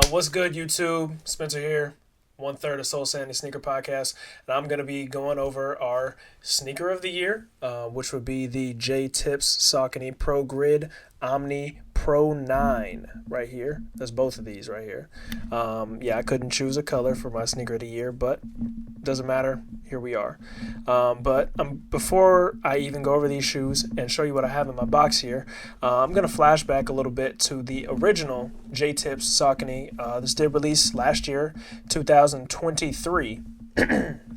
What's good, YouTube? Spencer here, 1/3 of Soul Sandy Sneaker Podcast, and I'm going to be going over our sneaker of the year, which would be the J-Tips Saucony Pro Grid Omni Pro 9 right here. There's both of these right here. I couldn't choose a color for my sneaker of the year, but doesn't matter. Here we are. Before I even go over these shoes and show you what I have in my box here, I'm going to flash back a little bit to the original J-Tips Saucony. This did release last year, 2023.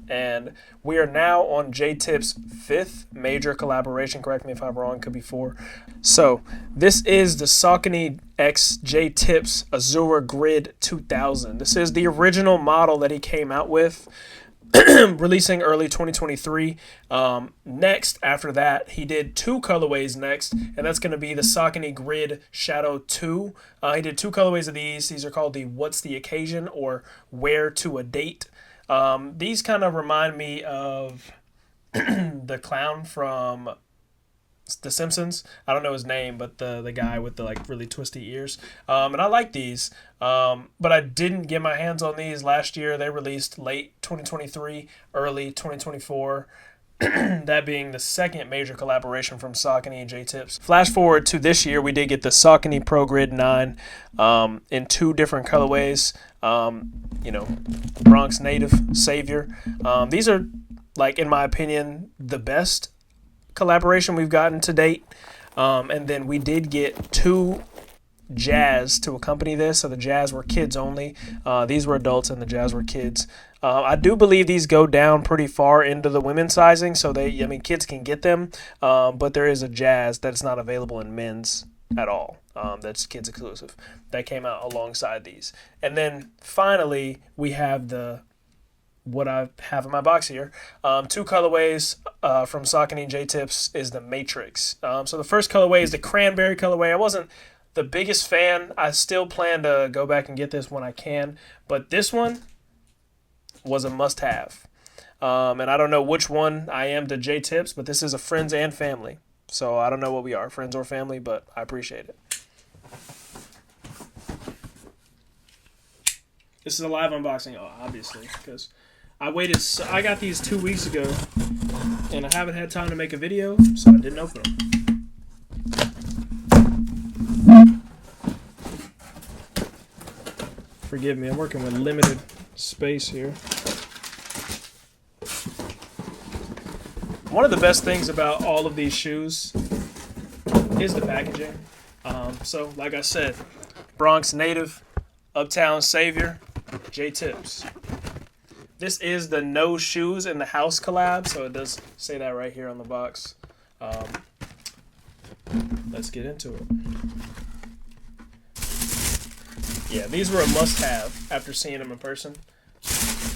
And we are now on J-Tip's 5th major collaboration. Correct me if I'm wrong, could be 4. So this is the Saucony X J-Tips Azura Grid 2000. This is the original model that he came out with, releasing early 2023. Next, after that, he did 2 colorways next, and that's going to be the Saucony Grid Shadow 2. He did 2 colorways of these. These are called the What's the Occasion or Wear to a Date. These kind of remind me of the clown from The Simpsons. I don't know his name, but the guy with the like really twisty ears. And I like these, but I didn't get my hands on these last year. They released late 2023, early 2024. That being the second major collaboration from Saucony and J-Tips. Flash forward to this year, we did get the Saucony Pro Grid 9 in 2 different colorways. Bronx Native, Savior. These are, like, in my opinion, the best collaboration we've gotten to date. And then we did get 2 Jazz to accompany this. So the Jazz were kids only. These were adults and the Jazz were kids. I do believe these go down pretty far into the women's sizing, so kids can get them, but there is a Jazz that's not available in men's at all. That's kids exclusive. That came out alongside these. And then finally, we have what I have in my box here. 2 colorways from Saucony and J-Tips is the Matrix. So the first colorway is the cranberry colorway. I wasn't the biggest fan. I still plan to go back and get this when I can, but this one was a must-have. And I don't know which one I am to J-Tips, but this is a friends and family. So I don't know what we are, friends or family, but I appreciate it. This is a live unboxing, obviously, because I got these 2 weeks ago, and I haven't had time to make a video, so I didn't open them. Forgive me, I'm working with limited space here. One of the best things about all of these shoes is the packaging. So, like I said, Bronx Native, Uptown Savior, J-Tips. This is the No Shoes in the House collab, so it does say that right here on the box. Let's get into it. Yeah, these were a must-have after seeing them in person.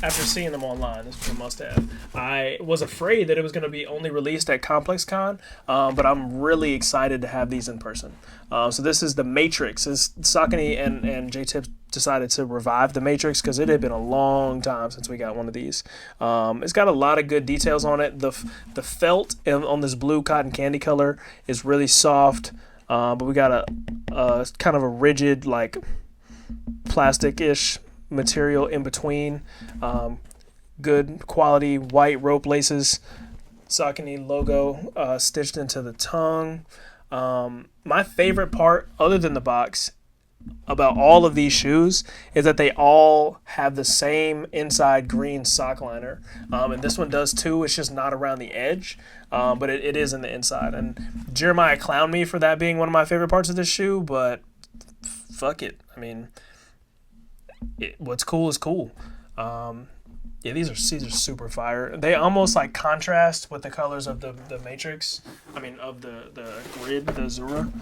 After seeing them online, this was a must-have. I was afraid that it was going to be only released at ComplexCon, but I'm really excited to have these in person. So this is the Matrix. Saucony and J-Tips decided to revive the Matrix because it had been a long time since we got one of these. It's got a lot of good details on it. The felt on this blue cotton candy color is really soft, but we got a kind of a rigid, like, plastic-ish material in between. Good quality white rope laces, Saucony logo stitched into the tongue. My favorite part, other than the box, about all of these shoes is that they all have the same inside green sock liner, and this one does too. It's just not around the edge, but it is in the inside. And Jeremiah clowned me for that being one of my favorite parts of this shoe, but fuck it. I mean, what's cool is cool. These are super fire. They almost like contrast with the colors of the Matrix. I mean, of the Grid, the Azura.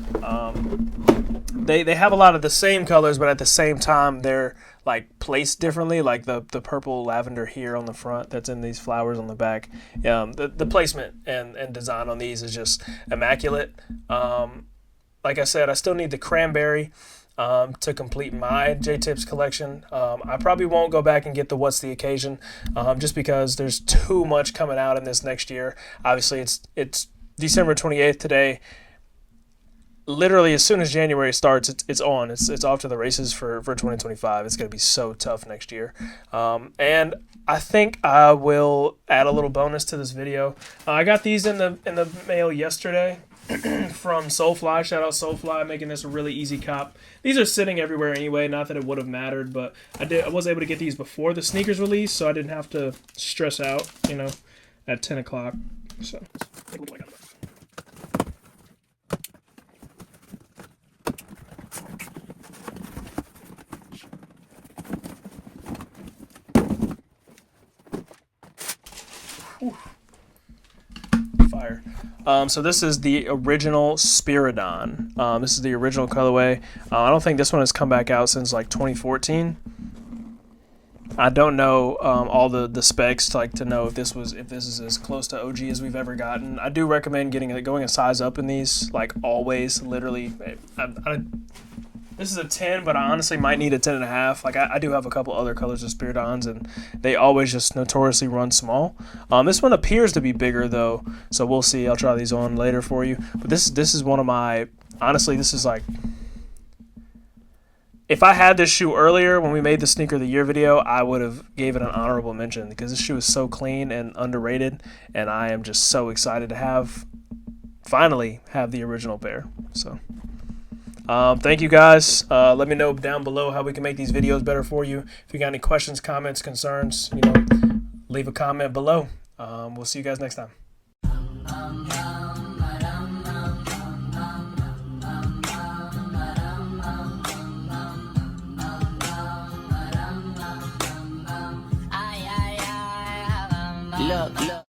They have a lot of the same colors, but at the same time they're like placed differently. Like the purple lavender here on the front that's in these flowers on the back. The placement and design on these is just immaculate. Like I said, I still need the cranberry to complete my J-Tips collection. I probably won't go back and get the What's the Occasion, just because there's too much coming out in this next year. Obviously, it's December 28th today. literally as soon as January starts, it's on. It's off to the races for 2025. It's going to be so tough next year. And I think I will add a little bonus to this video. I got these in the mail yesterday from Soulfly. Shout out Soulfly, making this a really easy cop. These are sitting everywhere anyway. Not that it would have mattered, but I was able to get these before the sneakers release, so I didn't have to stress out, you know, at 10 o'clock. So. Fire. So this is the original Spiridon. This is the original colorway. I don't think this one has come back out since like 2014. I don't know all the specs to know if this is as close to OG as we've ever gotten. I do recommend going a size up in these, like always. Literally, this is a 10, but I honestly might need a 10.5. Like I do have a couple other colors of Spiridons, and they always just notoriously run small. This one appears to be bigger though, so we'll see. I'll try these on later for you. But this is one of my, honestly, this is like, if I had this shoe earlier when we made the sneaker of the year video, I would have gave it an honorable mention because this shoe is so clean and underrated, and I am just so excited to finally have the original pair. So. Thank you guys. Let me know down below how we can make these videos better for you. If you got any questions, comments, concerns, leave a comment below. We'll see you guys next time. Look.